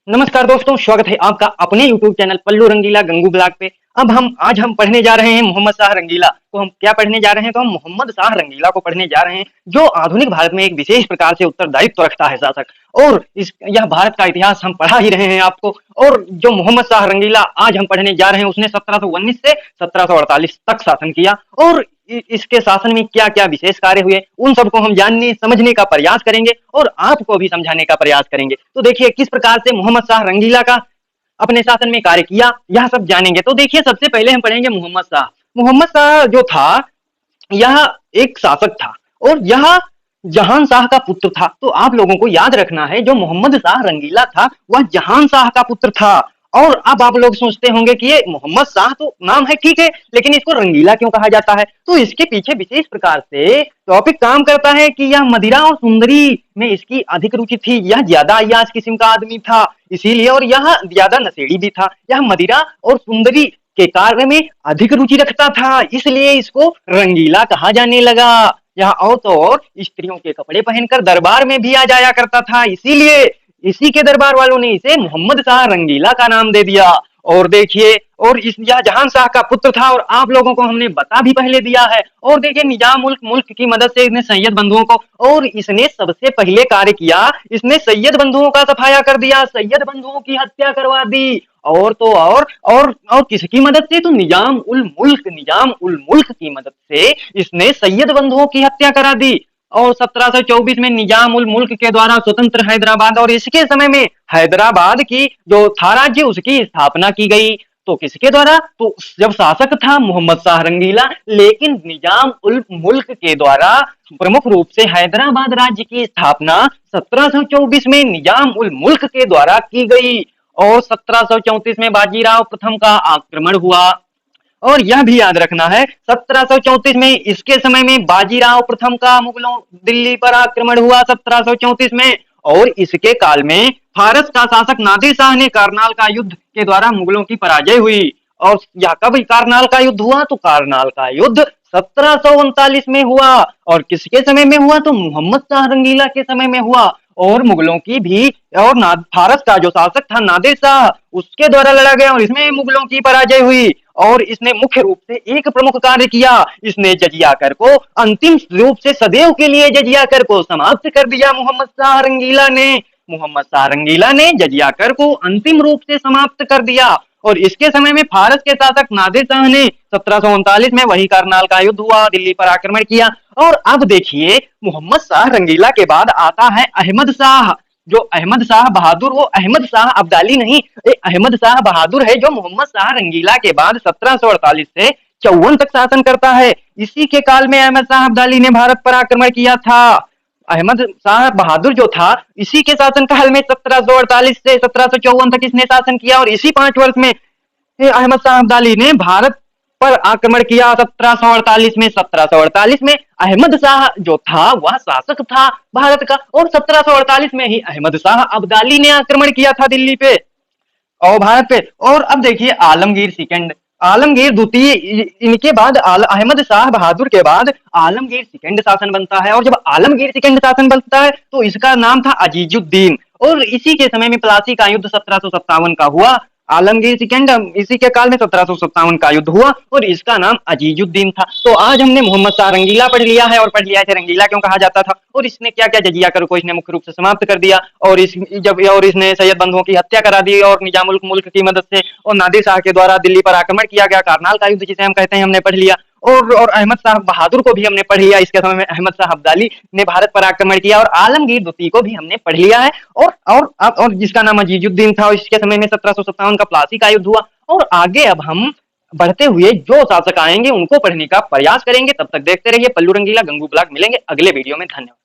नमस्कार दोस्तों, स्वागत है आपका अपने YouTube चैनल पल्लू रंगीला गंगू ब्लॉग पे। आज हम पढ़ने जा रहे हैं मोहम्मद शाह रंगीला। तो हम क्या पढ़ने जा रहे हैं? तो हम मोहम्मद शाह रंगीला को पढ़ने जा रहे हैं, जो आधुनिक भारत में एक विशेष प्रकार से उत्तरदायित्व रखता है शासक। और यह भारत का इतिहास हम पढ़ा ही रहे हैं आपको। और जो मोहम्मद शाह रंगीला आज हम पढ़ने जा रहे हैं, उसने 1719 से 1748 तक शासन किया। और इसके शासन में क्या क्या विशेष कार्य हुए, उन सबको हम जानने समझने का प्रयास करेंगे और आपको भी समझाने का प्रयास करेंगे। तो देखिए किस प्रकार से मोहम्मद शाह रंगीला का अपने शासन में कार्य किया, यह सब जानेंगे। तो देखिए सबसे पहले हम पढ़ेंगे मोहम्मद शाह। मोहम्मद शाह जो था, यह एक शासक था और यह जहान शाह का पुत्र था। तो आप लोगों को याद रखना है, जो मोहम्मद शाह रंगीला था वह जहान शाह का पुत्र था। और अब आप लोग सोचते होंगे कि ये मोहम्मद शाह तो नाम है, ठीक है, लेकिन इसको रंगीला क्यों कहा जाता है? तो इसके पीछे विशेष प्रकार से टॉपिक काम करता है कि यह मदिरा और सुंदरी में इसकी अधिक रुचि थी। यह ज्यादा अय्याश किस्म का आदमी था इसीलिए, और यह ज्यादा नशेड़ी भी था। यह मदिरा और सुंदरी के कार्य में अधिक रुचि रखता था, इसलिए इसको रंगीला कहा जाने लगा। यह और तो और स्त्रियों के कपड़े पहनकर दरबार में भी आ जाया करता था, इसीलिए इसी के दरबार वालों ने इसे मोहम्मद शाह रंगीला का नाम दे दिया। और देखिए, और यह जहान शाह का पुत्र था, और आप लोगों को हमने बता भी पहले दिया है। और देखिए निजाम उल मुल्क की मदद से इसने सैयद बंधुओं को, और इसने सबसे पहले कार्य किया, इसने सैयद बंधुओं का सफाया कर दिया, सैयद बंधुओं की हत्या करवा दी। और तो और किसकी मदद से? तो निजाम उल मुल्क की मदद से इसने सैयद बंधुओं की हत्या करा दी। और 1724 में निजाम उल मुल्क के द्वारा स्वतंत्र हैदराबाद, और इसके समय में हैदराबाद की जो था राज्य, उसकी स्थापना की गई। तो किसके द्वारा? तो जब शासक था मोहम्मद शाह रंगीला, लेकिन निजाम उल मुल्क के द्वारा प्रमुख रूप से हैदराबाद राज्य की स्थापना 1724 में निजाम उल मुल्क के द्वारा की गई। और 1734 में बाजीराव प्रथम का आक्रमण हुआ। और यह भी याद रखना है, 1734 में इसके समय में बाजीराव प्रथम का मुगलों दिल्ली पर आक्रमण हुआ 1734 में। और इसके काल में फारस का शासक नादिर शाह ने करनाल का युद्ध के द्वारा मुगलों की पराजय हुई। और यह कब करनाल का युद्ध हुआ? तो करनाल का युद्ध 1739 में हुआ। और किसके समय में हुआ? तो मोहम्मद शाह रंगीला के समय में हुआ। और मुगलों की भी, और फारस का जो शासक था नादिर शाह, उसके द्वारा लड़ा गया और इसमें मुगलों की पराजय हुई। और इसने मुख्य रूप से एक प्रमुख कार्य किया, इसने जजिया कर को अंतिम रूप से सदैव के लिए जजिया कर को समाप्त कर दिया। मोहम्मद शाह रंगीला ने जजिया कर को अंतिम रूप से समाप्त कर दिया। और इसके समय में फारस के शासक नादिर शाह ने 1739 में वही करनाल का युद्ध हुआ, दिल्ली पर आक्रमण किया। और अब देखिए मोहम्मद शाह रंगीला के बाद आता है अहमद शाह। जो अहमद शाह बहादुर, वो अहमद शाह अब्दाली नहीं, अहमद शाह बहादुर है, जो मोहम्मद शाह रंगीला के बाद 1748 से 54 तक शासन करता है। इसी के काल में अहमद शाह अब्दाली ने भारत पर आक्रमण किया था। अहमद शाह बहादुर जो था, इसी के शासन काल में 1748 से 1754 तक इसने शासन किया। और इसी 5 वर्ष में अहमद शाह अब्दाली ने भारत पर आक्रमण किया 1748 में। 1748 में अहमद शाह जो था वह शासक था भारत का, और 1748 में ही अहमद शाह अब्दाली ने आक्रमण किया था दिल्ली पे और भारत पे। और अब देखिए आलमगीर सेकंड, आलमगीर द्वितीय, इनके बाद अहमद शाह बहादुर के बाद आलमगीर सेकंड शासन बनता है। और जब आलमगीर सेकंड शासन बनता है तो इसका नाम था अजीजुद्दीन। और इसी के समय में प्लासी का युद्ध 1757 का हुआ। आलमगीर सेकंड, इसी के काल में 1757 का युद्ध हुआ और इसका नाम अजीजुद्दीन था। तो आज हमने मोहम्मद शाह रंगीला पढ़ लिया है, और पढ़ लिया है रंगीला क्यों कहा जाता था, और इसने क्या क्या जजिया कर को इसने मुख्य रूप से समाप्त कर दिया। और इसने सैयद बंधुओं की हत्या करा दी, और निजाम उल मुल्क की मदद से और नादिर शाह के द्वारा दिल्ली पर आक्रमण किया गया, करनाल का युद्ध जिसे हम कहते हैं, हमने पढ़ लिया। और अहमद शाह बहादुर को भी हमने पढ़ लिया, इसके समय में अहमद शाह अब्दाली ने भारत पर आक्रमण किया। और आलमगीर द्वितीय को भी हमने पढ़ लिया है, और जिसका नाम अजीजुद्दीन था, और इसके समय में 1757 का प्लासी का युद्ध हुआ। और आगे अब हम बढ़ते हुए जो शासक आएंगे उनको पढ़ने का प्रयास करेंगे। तब तक देखते रहिए पल्लू रंगीला गंगू ब्लॉग। मिलेंगे अगले वीडियो में। धन्यवाद।